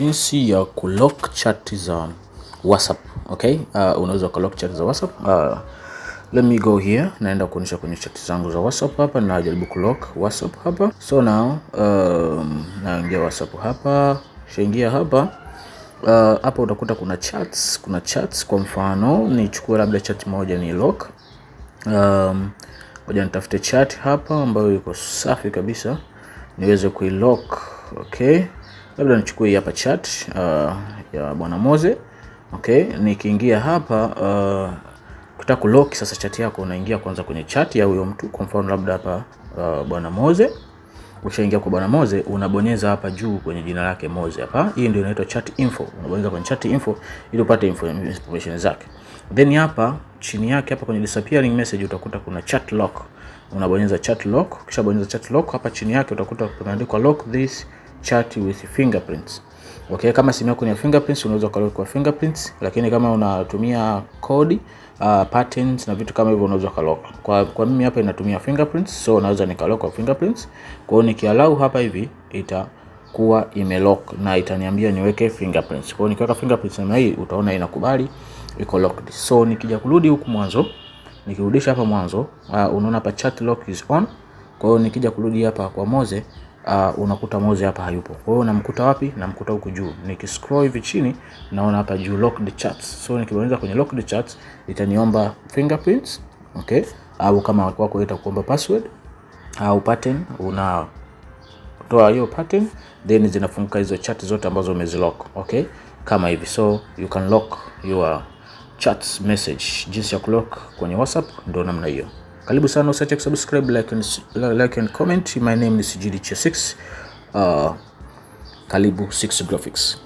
Jinsi ya kulock chat za WhatsApp. Okay, unaweza kulock chat za WhatsApp. Let me go here, naenda kuonyesha kwenye chat zangu za WhatsApp hapa, na jaribu kulock WhatsApp hapa. So now naingia WhatsApp hapa, shaingia hapa. Hapa utakuta kuna chats, kwa mfano nichukue labda chat moja ni lock. Ngoja nitafute chat hapa ambayo iko safi kabisa niweze kuilock. Okay, labda nichukue hapa chat ya bwana Moze. Okay, nikiingia hapa kutaka kulock sasa chat yako, unaingia kwanza kwenye chat ya huyo mtu. Kwa mfano labda hapa bwana Moze. Ukishaingia kwa bwana Moze, unabonyeza hapa juu kwenye jina lake Moze hapa. Hii ndio inaitwa chat info. Unabonyeza kwenye chat info ili upate information zake. Then hapa chini yake hapa kwenye disappearing message utakuta kuna chat lock. Unabonyeza chat lock. Kisha bonyeza chat lock, hapa chini yake utakuta kumeandikwa lock this chat with fingerprints. Okay, kama simu yako ni ya fingerprints unaweza kulock kwa fingerprints, lakini kama unatumia code patterns na vitu kama hivyo unaweza kulock. Kwa mimi hapa inatumia fingerprints, so unaweza nikalock kwa fingerprints. Kwa hiyo nikiallow hapa hivi itakuwa imelock na itaniambia niweke fingerprints. Kwa hiyo nikiweka fingerprints na hii utaona inakubali, iko locked. So nikija kurudi huku mwanzo, nikirudisha hapa mwanzo, unaona hapa chat lock is on. Kwa hiyo nikija kurudi hapa kwa Moze, unakuta Moze hapa hayupo. Kwa hiyo namkuta wapi? Namkuta huku juu. Nikiscroll hivi chini naona hapa juu locked chats. So nikibonyeza kwenye locked chats itaniomba fingerprints, okay? Au kama wako itakuomba password au pattern, unatoa hiyo pattern then zinafunguka hizo chat zote ambazo umezilock, okay? Kama hivi. So you can lock your chats message. Jinsi ya kulock kwenye WhatsApp ndio namna hiyo. Karibu sana, usiache kusubscribe, like and comment. My name is jINSI 6. Karibu 6 Graphics.